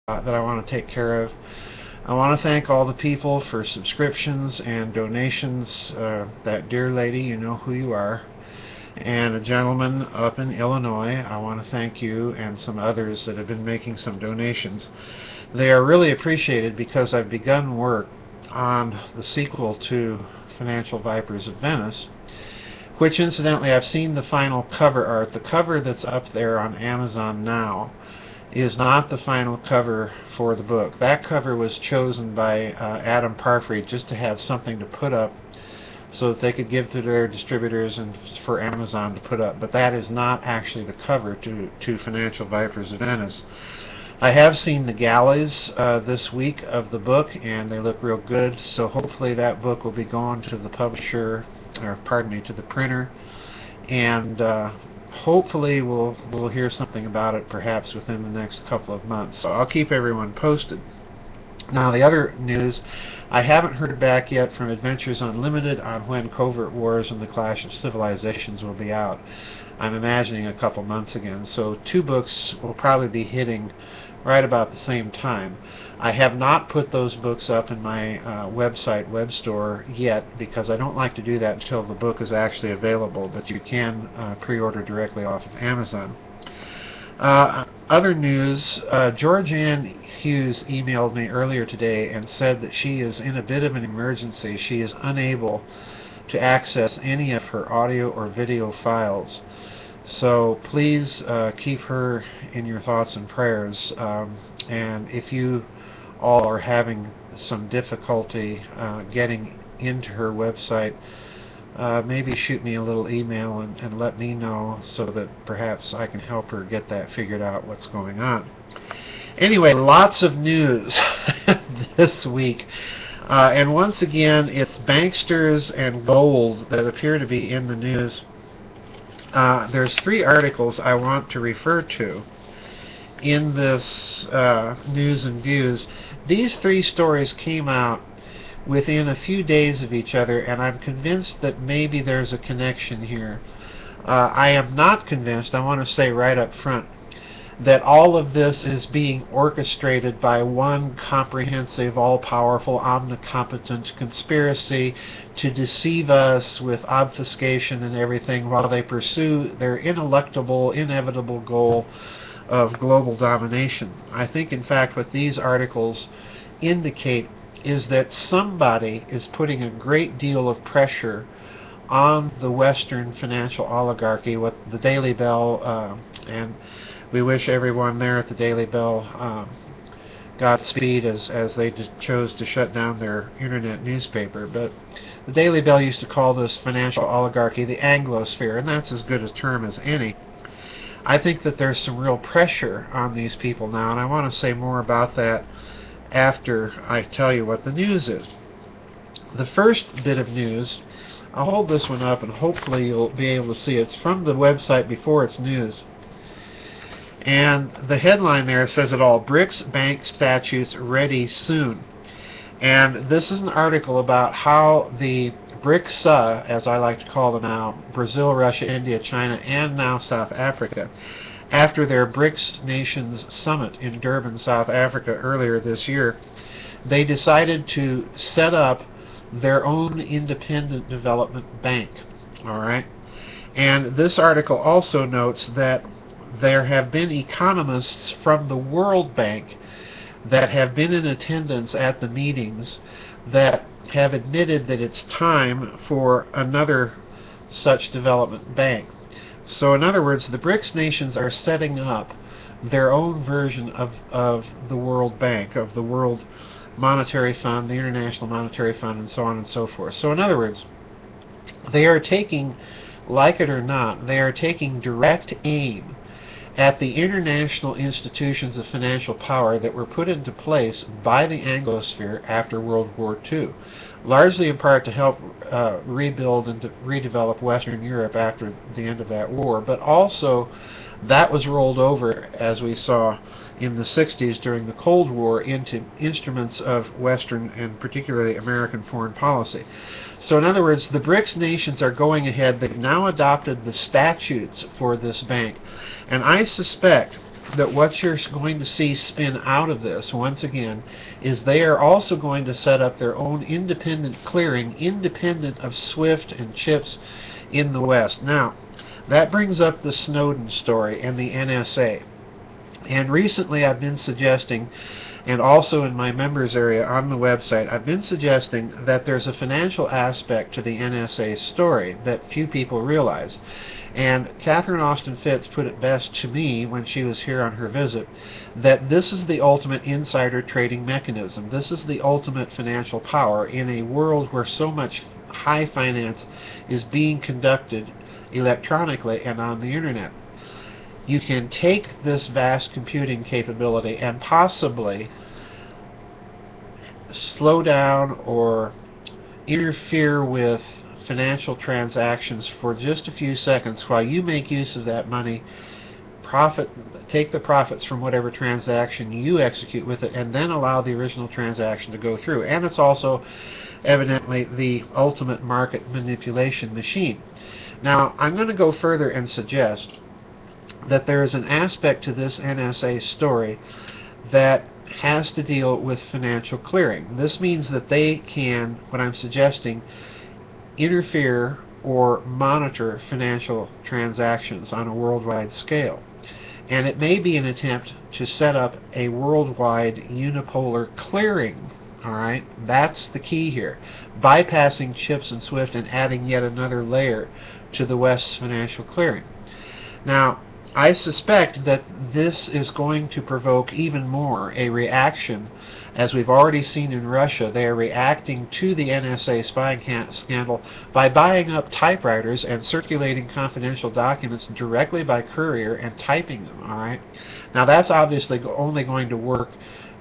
that I want to take care of. I want to thank all the people for subscriptions and donations. That dear lady, you know who you are. And a gentleman up in Illinois, I want to thank you and some others that have been making some donations. They are really appreciated because I've begun work on the sequel to Financial Vipers of Venice, which incidentally I've seen the final cover art. The cover that's up there on Amazon now is not the final cover for the book. That cover was chosen by Adam Parfrey just to have something to put up so that they could give to their distributors and for Amazon to put up. But that is not actually the cover to Financial Vipers of Venice. I have seen the galleys this week of the book, and they look real good, so hopefully that book will be going to the publisher, or pardon me, to the printer, and hopefully we'll hear something about it perhaps within the next couple of months. So I'll keep everyone posted. Now, the other news, I haven't heard back yet from Adventures Unlimited on when Covert Wars and the Clash of Civilizations will be out. I'm imagining a couple months again, so 2 books will probably be hitting right about the same time. I have not put those books up in my website, web store, yet, because I don't like to do that until the book is actually available, but you can pre-order directly off of Amazon. Other news, Georgianne Hughes emailed me earlier today and said that she is in a bit of an emergency. She is unable to access any of her audio or video files. So please keep her in your thoughts and prayers. And if you all are having some difficulty getting into her website, maybe shoot me a little email and let me know so that perhaps I can help her get that figured out, what's going on. Anyway, lots of news this week. And once again, it's banksters and gold that appear to be in the news. There's 3 articles I want to refer to in this news and views. These 3 stories came out within a few days of each other, and I'm convinced that maybe there's a connection here. I am not convinced, I want to say right up front, that all of this is being orchestrated by one comprehensive, all-powerful, omnicompetent conspiracy to deceive us with obfuscation and everything while they pursue their ineluctable, inevitable goal of global domination. I think, in fact, what these articles indicate is that somebody is putting a great deal of pressure on the Western financial oligarchy, what the Daily Bell, and we wish everyone there at the Daily Bell Godspeed as they just chose to shut down their internet newspaper. But the Daily Bell used to call this financial oligarchy the Anglosphere, and that's as good a term as any. I think that there's some real pressure on these people now, and I want to say more about that after I tell you what the news is. The first bit of news, I'll hold this one up and hopefully you'll be able to see it. It's from the website before it's news. And the headline there says it all: BRICS bank statutes ready soon. And this is an article about how the BRICSA, as I like to call them now, Brazil, Russia, India, China, and now South Africa, after their BRICS Nations Summit in Durban, South Africa earlier this year, they decided to set up their own independent development bank. All right? And this article also notes that there have been economists from the World Bank that have been in attendance at the meetings that have admitted that it's time for another such development bank. So in other words, the BRICS nations are setting up their own version of the World Bank, of the World Monetary Fund, the International Monetary Fund, and so on and so forth. So in other words, they are taking, like it or not, they are taking direct aim at the international institutions of financial power that were put into place by the Anglosphere after World War II, largely in part to help rebuild and to redevelop Western Europe after the end of that war, but also that was rolled over, as we saw in the 60s during the Cold War, into instruments of Western and particularly American foreign policy. So in other words, the BRICS nations are going ahead. They've now adopted the statutes for this bank. And I suspect that what you're going to see spin out of this, once again, is they are also going to set up their own independent clearing, independent of SWIFT and CHIPS in the West. Now, that brings up the Snowden story and the NSA. And recently I've been suggesting, and also in my members area on the website, I've been suggesting that there's a financial aspect to the NSA story that few people realize. And Catherine Austin Fitts put it best to me when she was here on her visit, that this is the ultimate insider trading mechanism. This is the ultimate financial power in a world where so much high finance is being conducted electronically and on the internet. You can take this vast computing capability and possibly slow down or interfere with financial transactions for just a few seconds while you make use of that money, take the profits from whatever transaction you execute with it, and then allow the original transaction to go through. And it's also evidently the ultimate market manipulation machine. Now, I'm going to go further and suggest that there is an aspect to this NSA story that has to deal with financial clearing. This means that they can, what I'm suggesting, interfere or monitor financial transactions on a worldwide scale. And it may be an attempt to set up a worldwide unipolar clearing. Alright, that's the key here. Bypassing CHIPS and SWIFT and adding yet another layer to the West's financial clearing. Now, I suspect that this is going to provoke even more a reaction, as we've already seen in Russia. They are reacting to the NSA spying scandal by buying up typewriters and circulating confidential documents directly by courier and typing them. All right. Now that's obviously only going to work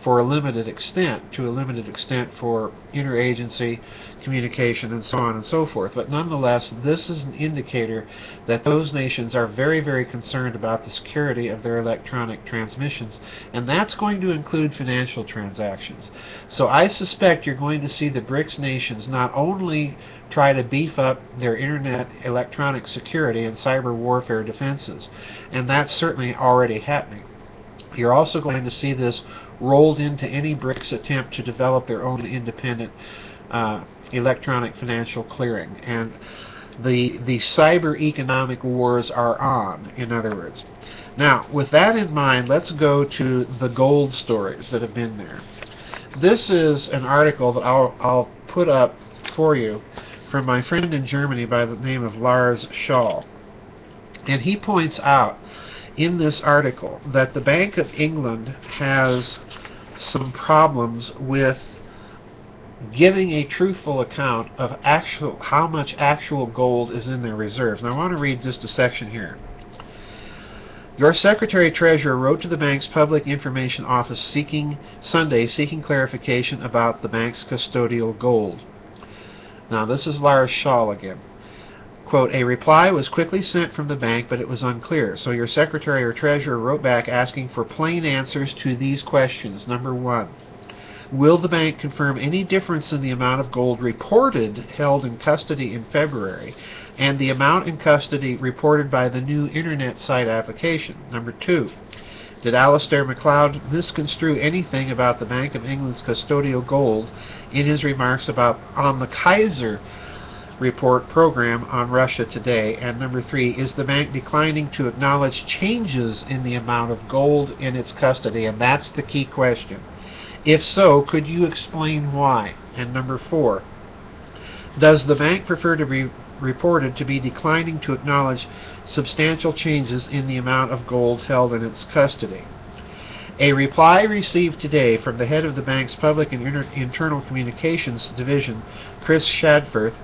for a limited extent, for interagency communication and so on and so forth. But nonetheless, this is an indicator that those nations are very, very concerned about the security of their electronic transmissions, and that's going to include financial transactions. So I suspect you're going to see the BRICS nations not only try to beef up their internet electronic security and cyber warfare defenses, and that's certainly already happening. You're also going to see this rolled into any BRICS attempt to develop their own independent electronic financial clearing. And the cyber economic wars are on, in other words. Now, with that in mind, let's go to the gold stories that have been there. This is an article that I'll put up for you from my friend in Germany by the name of Lars Schall. And he points out in this article that the Bank of England has some problems with giving a truthful account of how much actual gold is in their reserves. Now I want to read just a section here. Your Secretary-Treasurer wrote to the bank's Public Information Office Sunday seeking clarification about the bank's custodial gold. Now this is Lars Schall again. Quote, a reply was quickly sent from the bank, but it was unclear. So your secretary or treasurer wrote back asking for plain answers to these questions. Number one, will the bank confirm any difference in the amount of gold reported held in custody in February and the amount in custody reported by the new internet site application? Number two, did Alistair MacLeod misconstrue anything about the Bank of England's custodial gold in his remarks on the Kaiser report program on Russia Today? And number three, is the bank declining to acknowledge changes in the amount of gold in its custody? And that's the key question. If so, could you explain why? And number four, does the bank prefer to be reported to be declining to acknowledge substantial changes in the amount of gold held in its custody? A reply received today from the head of the bank's Public and Internal Communications Division, Chris Shadforth,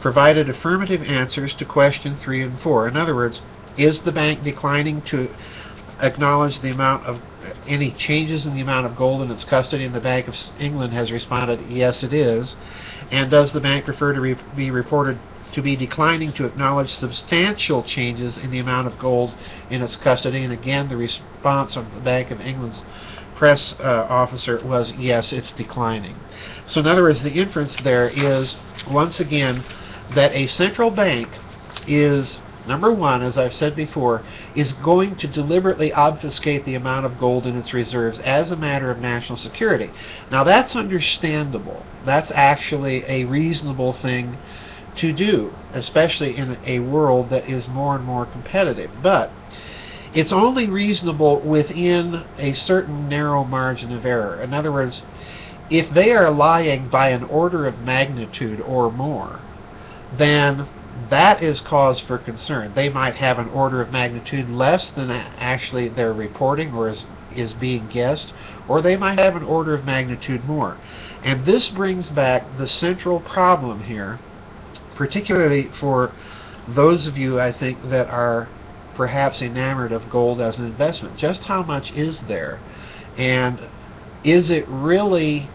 provided affirmative answers to question 3 and 4. In other words, is the bank declining to acknowledge the amount of any changes in the amount of gold in its custody? And the Bank of England has responded, yes, it is. And does the bank prefer to be reported to be declining to acknowledge substantial changes in the amount of gold in its custody? And again, the response of the Bank of England's press officer was, yes, it's declining. So in other words, the inference there is, once again, that a central bank is number one, as I've said before, is going to deliberately obfuscate the amount of gold in its reserves as a matter of national security. Now that's understandable. That's actually a reasonable thing to do, especially in a world that is more and more competitive. But it's only reasonable within a certain narrow margin of error. In other words, if they are lying by an order of magnitude or more, then that is cause for concern. They might have an order of magnitude less than actually they're reporting or is being guessed, or they might have an order of magnitude more. And this brings back the central problem here, particularly for those of you, I think, that are perhaps enamored of gold as an investment. Just how much is there? And is it really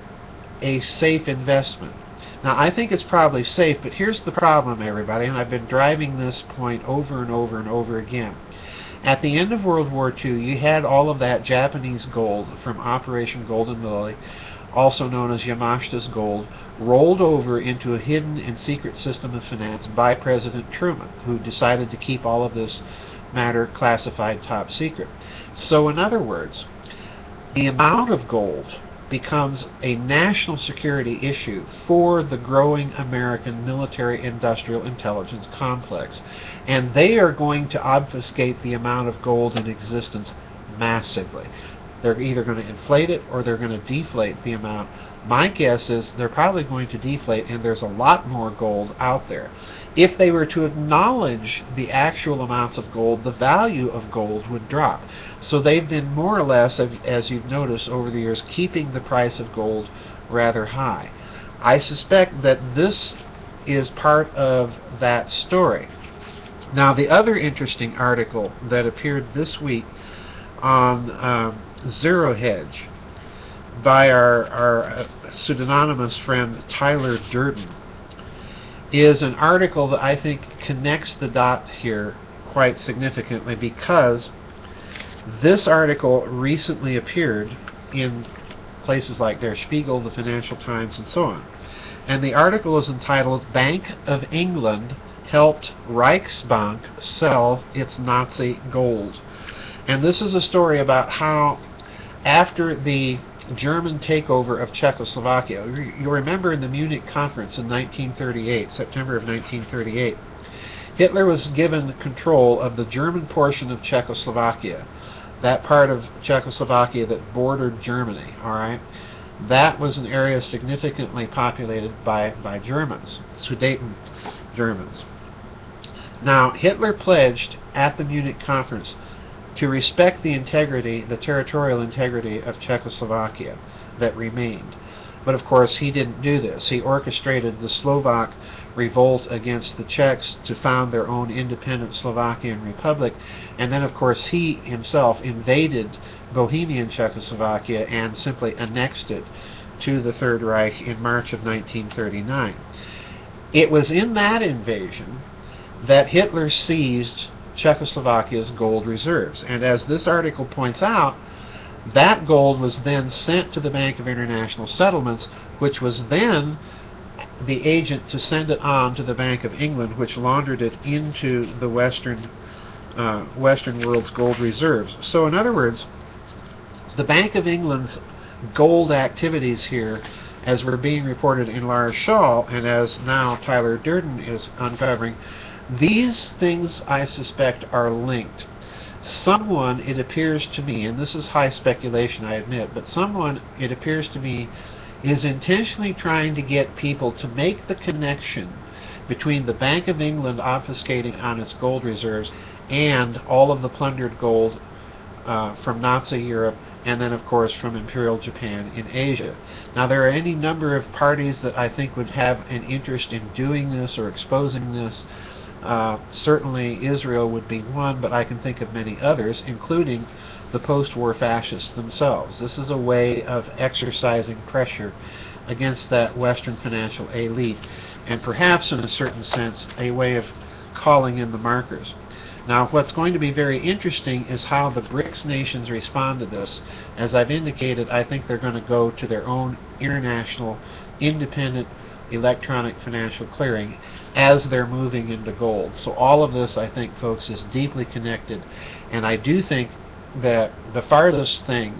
a safe investment? Now, I think it's probably safe, but here's the problem, everybody, and I've been driving this point over and over and over again. At the end of World War II, you had all of that Japanese gold from Operation Golden Lily, also known as Yamashita's gold, rolled over into a hidden and secret system of finance by President Truman, who decided to keep all of this matter classified top secret. So in other words, the amount of gold becomes a national security issue for the growing American military-industrial intelligence complex. And they are going to obfuscate the amount of gold in existence massively. They're either going to inflate it or they're going to deflate the amount. My guess is they're probably going to deflate, and there's a lot more gold out there. If they were to acknowledge the actual amounts of gold, the value of gold would drop. So they've been more or less, as you've noticed over the years, keeping the price of gold rather high. I suspect that this is part of that story. Now, the other interesting article that appeared this week on Zero Hedge by our pseudonymous friend Tyler Durden is an article that I think connects the dot here quite significantly, because this article recently appeared in places like Der Spiegel, the Financial Times, and so on. And the article is entitled "Bank of England Helped Reichsbank Sell Its Nazi Gold." And this is a story about how, after the German takeover of Czechoslovakia, you remember in the Munich conference in 1938, September of 1938, Hitler was given control of the German portion of Czechoslovakia, that part of Czechoslovakia that bordered Germany, all right? That was an area significantly populated by Germans, Sudeten Germans. Now, Hitler pledged at the Munich conference to respect the integrity, the territorial integrity of Czechoslovakia that remained. But of course he didn't do this. He orchestrated the Slovak revolt against the Czechs to found their own independent Slovakian Republic, and then of course he himself invaded Bohemian Czechoslovakia and simply annexed it to the Third Reich in March of 1939. It was in that invasion that Hitler seized Czechoslovakia's gold reserves. And as this article points out, that gold was then sent to the Bank of International Settlements, which was then the agent to send it on to the Bank of England, which laundered it into the Western world's gold reserves. So in other words, the Bank of England's gold activities here, as were being reported in Lars Shaw, and as now Tyler Durden is uncovering, these things, I suspect, are linked. Someone, it appears to me, and this is high speculation, I admit, but someone, it appears to me, is intentionally trying to get people to make the connection between the Bank of England obfuscating on its gold reserves and all of the plundered gold from Nazi Europe, and then, of course, from Imperial Japan in Asia. Now, there are any number of parties that I think would have an interest in doing this or exposing this. Certainly Israel would be one, but I can think of many others, including the post-war fascists themselves. This is a way of exercising pressure against that Western financial elite, and perhaps in a certain sense a way of calling in the markers. Now, what's going to be very interesting is how the BRICS nations respond to this. As I've indicated, I think they're going to go to their own international, independent electronic financial clearing as they're moving into gold. So all of this, I think, folks, is deeply connected. And I do think that the farthest thing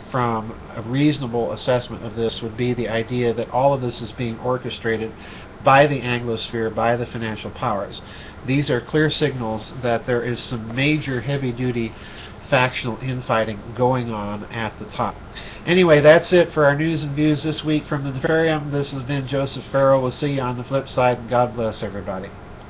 from a reasonable assessment of this would be the idea that all of this is being orchestrated by the Anglosphere, by the financial powers. These are clear signals that there is some major heavy-duty factional infighting going on at the top. Anyway, that's it for our news and views this week from the Nefarium. This has been Joseph Farrell. We'll see you on the flip side, and God bless everybody.